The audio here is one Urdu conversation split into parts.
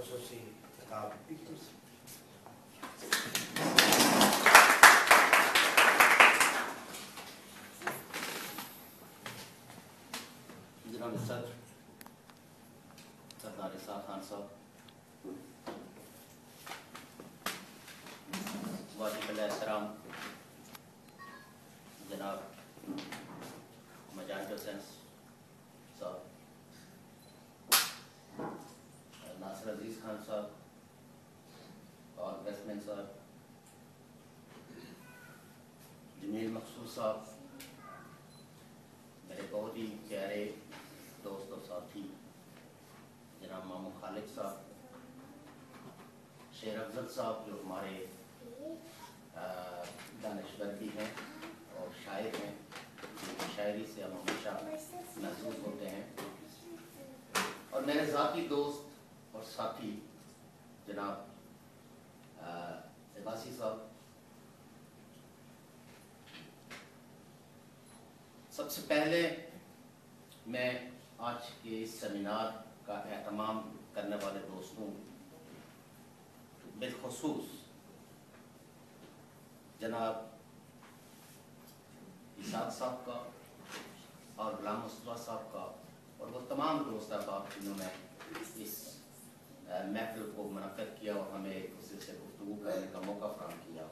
خصوصی خطاب. جناب صدر سردار اسحاق خان صاحب، واجب الاحترام جناب مجاہد حسین صاحب، ناصر عزیز خان صاحب اور بیٹسمین صاحب، جمیل مقصود صاحب، میرے بہت ہی پیارے دوست اور ساتھی جناب مامو خالد صاحب، شیر افضل صاحب جو ہمارے دانشور بھی ہیں اور شاعر ہیں، شاعری سے ہم ہمیشہ محظوظ ہوتے ہیں، اور میرے ذاتی دوست اور ساتھی جناب عباسی صاحب. سب سے پہلے میں آج کے اس سیمینار کا اہتمام کرنے والے دوستوں بالخصوص جناب اسحاق صاحب کا اور غلام مصطفیٰ صاحب کا اور وہ تمام دوست احباب جنہوں نے اس محفل کو منعقد کیا اور ہمیں ایک دوسرے سے گفتگو کرنے کا موقع فراہم کیا،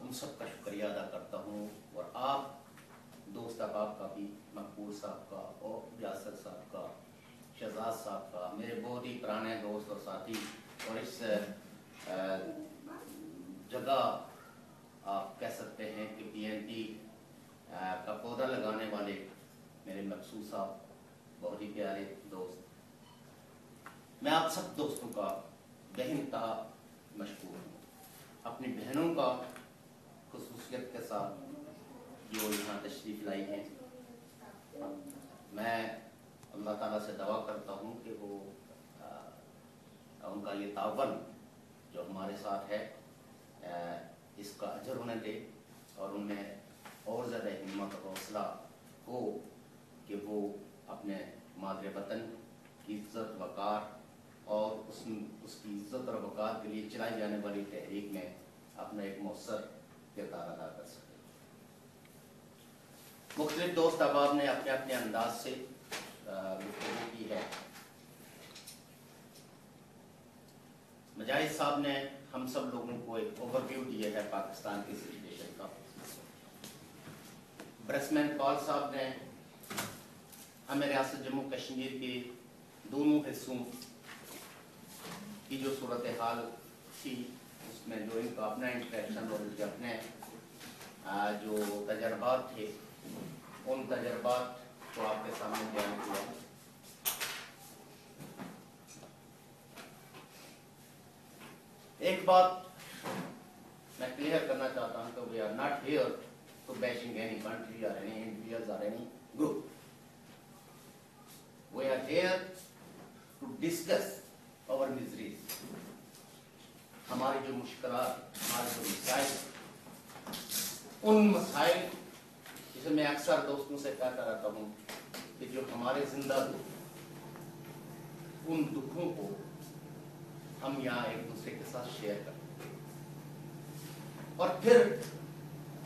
ان سب کا شکریہ ادا کرتا ہوں. اور آپ دوست احباب کا بھی، مقبول صاحب کا اور یاسر صاحب کا، شہزاد صاحب کا، میرے بہت ہی پرانے دوست اور ساتھی، اور اس جگہ آپ کہہ سکتے ہیں کہ PNT کا پودا لگانے والے میرے مقصود صاحب، بہت ہی پیارے دوست. میں آپ سب دوستوں کا بے انتہا مشکور ہوں. اپنی بہنوں کا خصوصیت کے ساتھ جو یہاں تشریف لائی ہیں، میں اللہ تعالیٰ سے دعا کرتا ہوں کہ وہ ان کا یہ تعاون جو ہمارے ساتھ ہے اس کا اجر انہیں دے، اور انہیں اور زیادہ ہمت اور حوصلہ ہو کہ وہ اپنے مادر وطن کی عزت وقار اور اس کی عزت اور وقار کے لیے چلائی جانے والی تحریک میں اپنا ایک مؤثر کردار ادا کر سکے. مختلف دوست احباب نے اپنے اپنے انداز سے گفتگو کی ہے. مجاہد صاحب نے ہم سب لوگوں کو ایک اوور ویو دیا ہے پاکستان کی سچویشن کا. بیٹسمین پال صاحب نے ہمیں ریاست جموں کشمیر کے دونوں حصوں کی جو صورتحال تھی اس میں جو ان کا اپنا انٹریکشن اور ان کے اپنے جو تجربات تھے، ان تجربات کو آپ کے سامنے بیان کیا. ایک بات میں کلیئر کرنا چاہتا ہوں کہ we are not here to bashing any country اور اینی انڈیویجولز اور any group. We are here to discuss our miseries. ہماری جو مشکلات، ہمارے جو مسائل، ان مسائل جسے میں اکثر دوستوں سے کہتا رہتا ہوں کہ جو ہمارے زندہ دکھ، ان دکھوں کو ہم یہاں ایک دوسرے کے ساتھ شیئر کرتے ہیں. اور پھر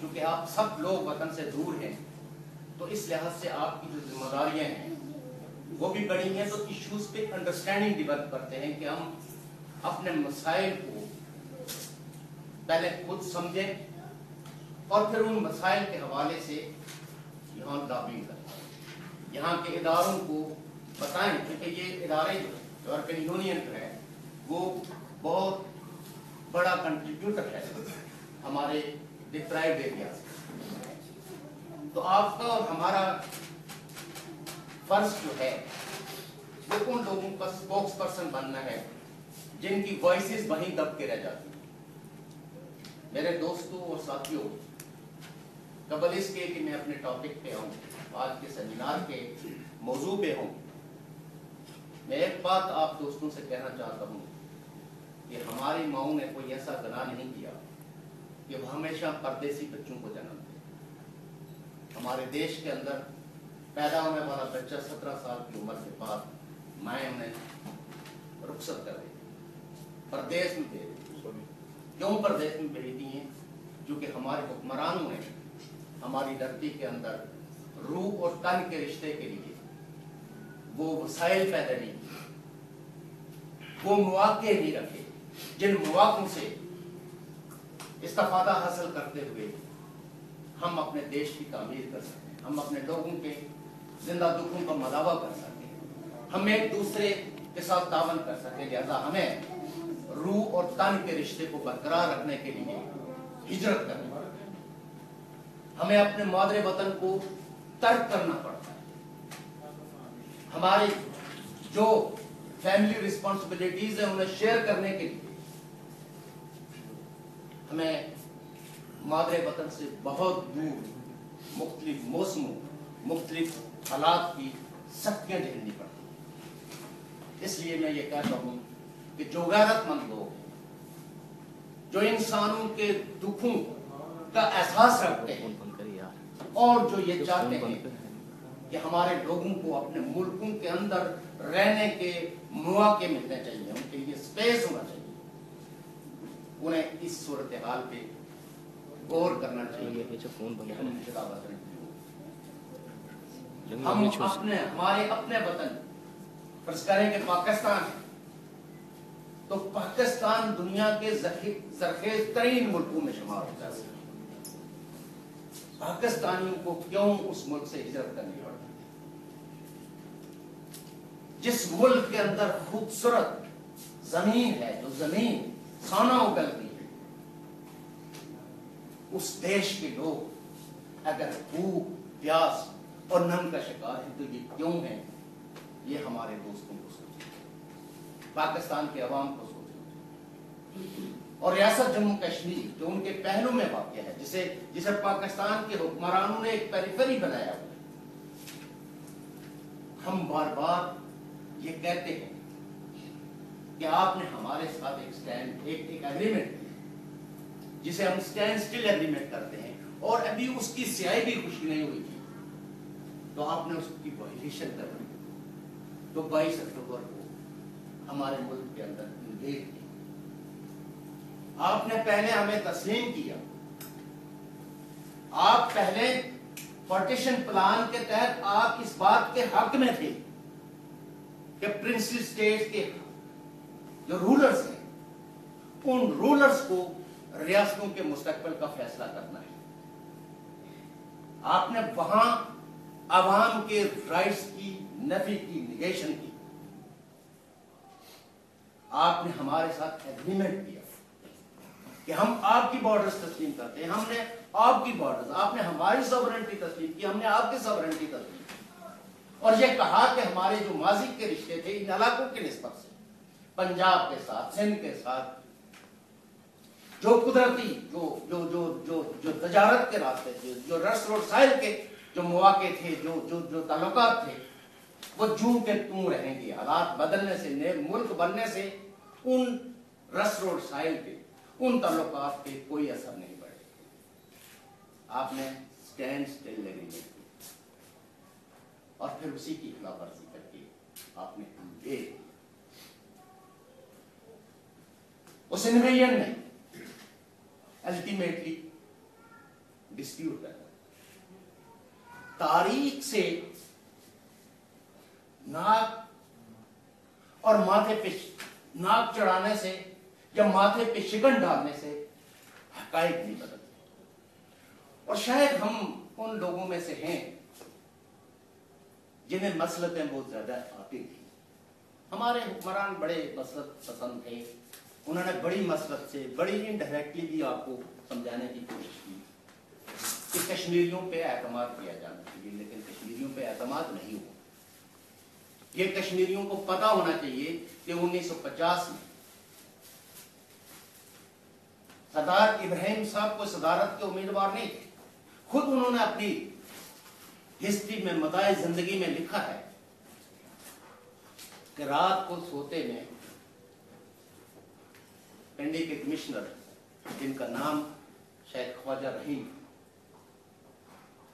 چونکہ آپ سب لوگ وطن سے دور ہیں تو اس لحاظ سے آپ کی جو ذمہ داریاں ہیں وہ بھی بڑی ہیں، تو ایشوز پہ انڈرسٹینڈنگ ڈیولپ کرتے ہیں کہ ہم اپنے مسائل کو پہلے خود سمجھیں اور پھر ان مسائل کے حوالے سے یہاں لابنگ کریں، یہاں کے اداروں کو بتائیں، کیونکہ یہ ادارے جو یورپین یونین جو ہے وہ بہت بڑا کنٹریبیوٹر ہے ہمارے ڈپرائیوڈ ایریاز. تو آپ کا اور ہمارا فرض جو ہے وہ ان لوگوں کا اسپوکس پرسن بننا ہے جن کی وائسز وہیں دب کے رہ جاتی ہیں. میرے دوستوں اور ساتھیوں، قبل اس کے کہ میں اپنے ٹاپک پہ ہوں، آج کے سیمینار کے موضوع پہ ہوں، میں ایک بات آپ دوستوں سے کہنا چاہتا ہوں کہ ہماری ماؤں نے کوئی ایسا گناہ نہیں کیا کہ وہ ہمیشہ پردیسی بچوں کو جنم دے. ہمارے دیش کے اندر پیدا ہونے والا بچہ 17 سال کی عمر کے بعد مائیں انہیں رخصت کر دی، پردیس میں بھیج دی۔ کیوں پردیس میں بھیج دی ہیں؟ کیونکہ ہمارے حکمرانوں نے ہماری دھرتی کے اندر روح اور تن کے رشتے کے لیے وہ وسائل پیدا نہیں کیے، وہ مواقع نہیں رکھے جن مواقع سے استفادہ حاصل کرتے ہوئے ہم اپنے دیش کی تعمیر کر سکتے ہیں، ہم اپنے لوگوں کے زندہ دکھوں کا مداوع کر سکتے ہیں، ہم ایک دوسرے کے ساتھ تعاون کر سکتے ہیں۔ لہذا ہمیں روح اور تن کے رشتے کو برقرار رکھنے کے لیے ہجرت کرنی پڑتی ہے، ہمیں اپنے مادر وطن کو ترک کرنا پڑتا ہے، ہماری جو فیملی رسپانسبلٹیز ہیں انہیں شیئر کرنے کے لیے ہمیں مادر وطن سے بہت دور مختلف موسموں، مختلف حالات کی سختیاں جھیلنی پڑتی ہیں۔ اس لیے میں یہ کہتا ہوں کہ جو غیرت مند لوگ ہیں، جو انسانوں کے دکھوں کا احساس رکھتے ہیں اور جو یہ چاہتے ہیں کہ ہمارے لوگوں کو اپنے ملکوں کے اندر رہنے کے مواقع ملنے چاہیے، ان کے لیے سپیس ہونا چاہیے، انہیں اس صورتحال پہ غور کرنا چاہیے۔ ہم ہمارے اپنے وطن فرض کریں کہ پاکستان ہے، تو پاکستان دنیا کے زرخیز ترین ملکوں میں شمار ہوتا ہے۔ پاکستانیوں کو کیوں اس ملک سے ہجرت کرنی پڑتی ہے؟ جس ملک کے اندر خوبصورت زمین ہے، جو زمین کھانا اگلتی ہے، اس دیش کے لوگ اگر بھوک، پیاس اور نم کا شکار ہیں تو یہ کیوں ہیں؟ یہ ہمارے دوستوں کو سوچیں، پاکستان کے عوام کو سوچیں۔ اور ریاست جموں کشمیر جو ان کے پہلو میں واقع ہے، جسے پاکستان کے حکمرانوں نے ایک پیریفری بنایا ہوا ہے، ہم بار بار یہ کہتے ہیں کہ آپ نے ہمارے ساتھ ایک ایگریمنٹ کیا جسے ہم اسٹینڈ سٹل ایگریمنٹ کرتے ہیں، اور ابھی اس کی سیاہی بھی خشک نہیں ہوئی تھی، تو آپ نے اس کی وائلیشن کر دی۔ تو 22 اکتوبر کو ہمارے ملک کے اندر انویڈ کیا، آپ نے پہلے ہمیں تسلیم کیا، آپ پہلے پارٹیشن پلان کے تحت آپ اس بات کے حق میں تھے کہ پرنسلی اسٹیٹ کے جو رولرز ہیں ان رولرز کو ریاستوں کے مستقبل کا فیصلہ کرنا ہے۔ آپ نے وہاں عوام کے رائٹس کی نفی کی، نیگیشن کی۔ آپ نے ہمارے ساتھ ایگریمنٹ کیا کہ ہم آپ کی بارڈرز تسلیم کرتے ہیں، ہم نے آپ کی بارڈرز، آپ نے ہماری سوورنٹی تسلیم کی، ہم نے آپ کی سوورنٹی تسلیم کی، اور یہ کہا کہ ہمارے جو ماضی کے رشتے تھے ان علاقوں کے نسبت سے پنجاب کے ساتھ، سندھ کے ساتھ جو قدرتی جو تجارت کے راستے تھے، جو رس روڈ ساحل کے جو مواقع تھے، جو تعلقات تھے، وہ جوں کے توں رہیں گے۔ حالات بدلنے سے، نئے ملک بننے سے ان رس روڈ ساحل کے، ان تعلقات پہ کوئی اثر نہیں پڑے۔ آپ نے اسٹینڈ سٹل ایگریمنٹ کی اور پھر اسی کی خلاف ورزی کر کے آپ نے اس انویژن میں الٹیمیٹلی ڈسپیوٹ کرنا، تاریخ سے ناک اور ماتھے پہ ناک چڑھانے سے یا ماتھے پہ شکن ڈالنے سے حقائق نہیں بدلتے۔ اور شاید ہم ان لوگوں میں سے ہیں جنہیں مسلطیں بہت زیادہ آتی تھی۔ ہمارے حکمران بڑے مسلط پسند تھے، انہوں نے بڑی مسلط سے، بڑی انڈائریکٹلی بھی آپ کو سمجھانے کی کوشش کی کہ کشمیریوں پہ اعتماد کیا جانا چاہیے، لیکن کشمیریوں پہ اعتماد نہیں ہوا۔ یہ کشمیریوں کو پتا ہونا چاہیے کہ 1950 میں سردار ابراہیم صاحب کو صدارت کے امیدوار نہیں تھے۔ خود انہوں نے اپنی ہسٹری میں، متاع زندگی میں لکھا ہے کہ رات کو سوتے میں پنڈی کے کمشنر جن کا نام شیخ خواجہ رحیم،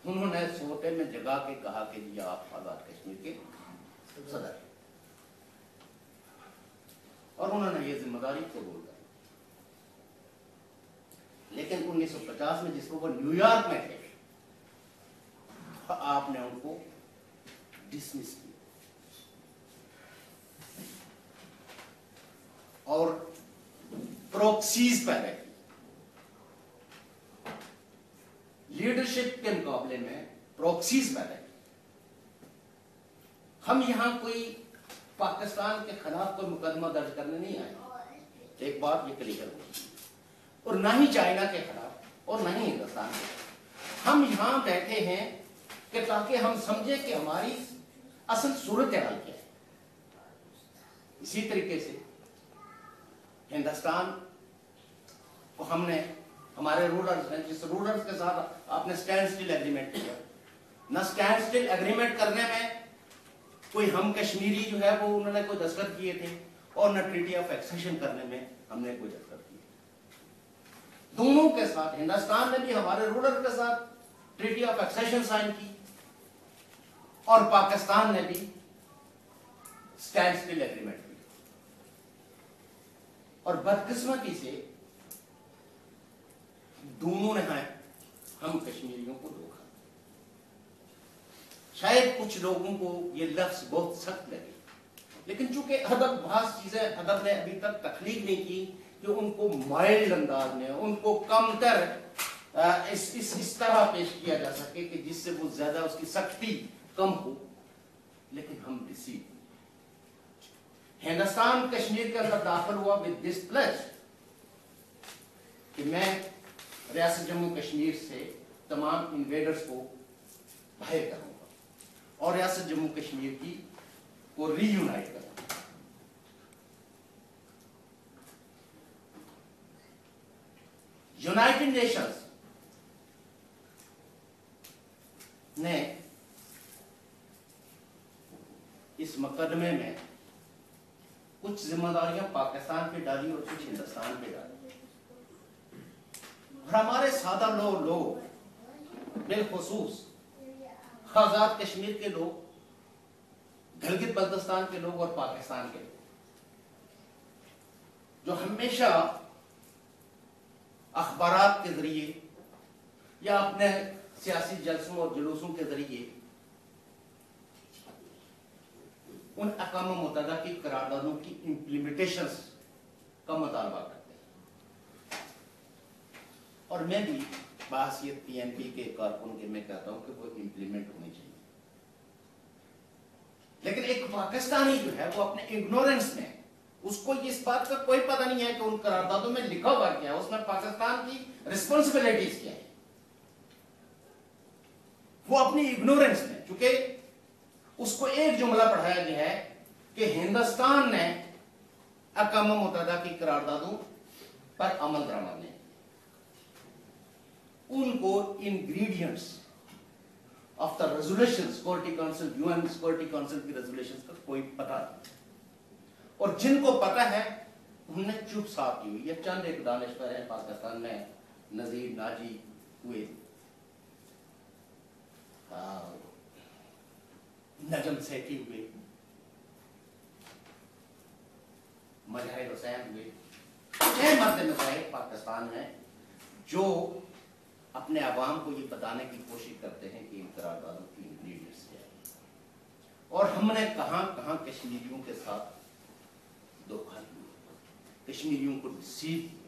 انہوں نے سوتے میں جگا کے کہا کہ یہ آپ آزاد کشمیر کے صدر ہیں۔ اور انہوں نے یہ ذمہ داری قبول کر. لیکن 1950 میں جس کو وہ نیو یارک میں تھے آپ نے ان کو ڈسمس کیا اور پروکسیز پیدا کی. لیڈرشپ کے مقابلے میں پروکسیز پیدا کی. ہم یہاں کوئی پاکستان کے خلاف کوئی مقدمہ درج کرنے نہیں آئے. ایک بات یہ کلیئر ہوئی. اور نہ ہی چائنا کے خلاف اور نہ ہی ہندوستان کے خلاف. ہم یہاں بیٹھے ہیں کہ تاکہ ہم سمجھیں کہ ہماری اصل صورتحال کیا ہے. اسی طریقے سے ہندوستان کو ہم نے ہمارے رولرز ہیں جس رولرز کے ساتھ آپ نے اسٹینڈ سٹل ایگریمنٹ کیا. نہ اسٹینڈ سٹل ایگریمنٹ کرنے میں کوئی ہم کشمیری جو ہے وہ انہوں نے کوئی دستخط کیے تھے اور نہ ٹریٹی آف ایکسیشن کرنے میں ہم نے کوئی دستخط کیے. دونوں کے ساتھ ہندوستان نے بھی ہمارے رولر کے ساتھ ٹریٹی آف ایکسیشن سائن کی اور پاکستان نے بھی اسٹینڈ سٹل ایگریمنٹ کی. اور بدقسمتی سے دونوں نے ہم کشمیریوں کو دھوکا. شاید کچھ لوگوں کو یہ لفظ بہت سخت لگے لیکن چونکہ ادب بعض چیزیں ادب نے ابھی تک تخلیق نہیں کی کہ ان کو مائلڈ انداز میں ان کو کم تر اس طرح پیش کیا جا سکے کہ جس سے وہ زیادہ اس کی سختی کم ہو. لیکن ہم ڈسیو. ہندوستان کشمیر کے اندر داخل ہوا with this pledge کہ میں ریاست جموں کشمیر سے تمام انویڈرز کو باہر کروں گا اور ریاست جموں کشمیر کی کو ری یونائٹ کروں گا. یونائٹڈ نیشنز نے اس مقدمے میں کچھ ذمہ داریاں پاکستان پہ ڈالی اور کچھ ہندوستان پہ ڈالی. اور ہمارے سادہ لوگ بالخصوص آزاد کشمیر کے لوگ گلگت بلتستان کے لوگ اور پاکستان کے لوگ جو ہمیشہ اخبارات کے ذریعے یا اپنے سیاسی جلسوں اور جلوسوں کے ذریعے ان اقوام متحدہ کی قراردادوں کی امپلیمنٹیشنز کا مطالبہ کرتے ہیں. اور میں بھی بحیثیت پی این پی کے کارکن کے میں کہتا ہوں کہ وہ امپلیمنٹ ہونی چاہیے. لیکن ایک پاکستانی جو ہے وہ اپنے اگنورنس میں اس کو اس بات کا کوئی پتہ نہیں ہے کہ ان قراردادوں میں لکھا ہوا کیا ہے, اس میں پاکستان کی ریسپانسبلٹیز کیا ہے. وہ اپنی اگنورنس میں چونکہ اس کو ایک جملہ پڑھایا گیا ہے کہ ہندوستان نے اقوام متحدہ کی قراردادوں پر عمل درآمد نہیں. ان کو ingredients of the resolution security council UN security council کی ریزولوشن کا کوئی پتہ نہیں. اور جن کو پتہ ہے انہوں نے چپ صاف کی ہوئی. یہ چند ایک دانشور ہیں پاکستان میں, نذیر ناجی ہوئے, نجم سیٹھی ہوئے, مظاہر حسین ہوئے. یہ مرد مظاہر پاکستان ہیں جو اپنے عوام کو یہ بتانے کی کوشش کرتے ہیں کہ ان قراردادوں کی انگریڈینٹس کیا ہے. اور ہم نے کہاں کہاں کشمیریوں کے ساتھ دھوکہ دیا, کشمیریوں کو ڈسیو کیا.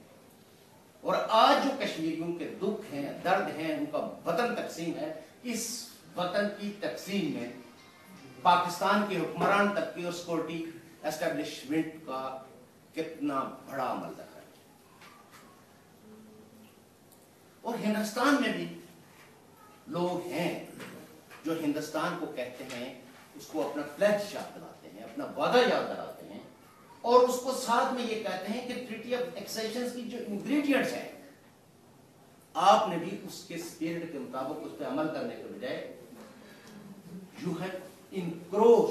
اور آج جو کشمیریوں کے دکھ ہیں, درد ہیں, ان کا وطن تقسیم ہے, اس وطن کی تقسیم میں پاکستان کے حکمران طبقے اور سیکورٹی اسٹیبلشمنٹ کا کتنا بڑا عمل رہا ہے. اور ہندوستان میں بھی لوگ ہیں جو ہندوستان کو کہتے ہیں, اس کو اپنا پلیج یاد دلاتے ہیں, اپنا وعدہ یاد دلاتے ہیں, اور اس کو ساتھ میں یہ کہتے ہیں کہ ٹریٹی آف ایکسیشن کی جو انگریڈینٹس ہیں آپ نے بھی اس کے اسپرٹ کے مطابق اس پہ عمل کرنے کے بجائے یو ہیو انکروچ,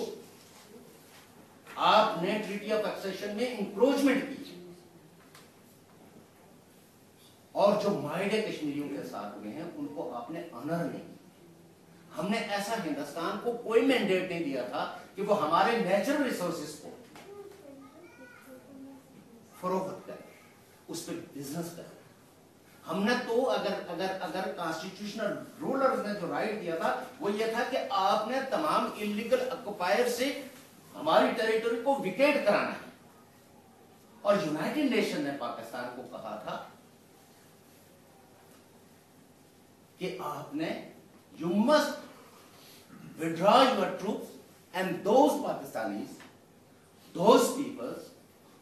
آپ نے ٹریٹی آف ایکسیشن میں انکروچمنٹ کی. اور جو معاہدے کشمیریوں کے ساتھ ہوئے ہیں ان کو آپ نے آنر نہیں کیا. ہم نے ایسا ہندوستان کو کوئی مینڈیٹ نہیں دیا تھا کہ وہ ہمارے نیچرل ریسورسز کو فروخت کریں, اس پہ بزنس کریں. ہم نے تو اگر کانسٹیٹیوشنل رولرز نے جو رائٹ دیا تھا وہ یہ تھا کہ آپ نے تمام انلیگل آکوپائر سے ہماری ٹیریٹوری کو ویکیٹ کرانا ہے. اور یونائٹڈ نیشن نے پاکستان کو کہا تھا کہ آپ نے you must withdraw your troops and those Pakistanis, those peoples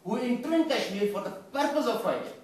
who enter in Kashmir for the purpose of fighting,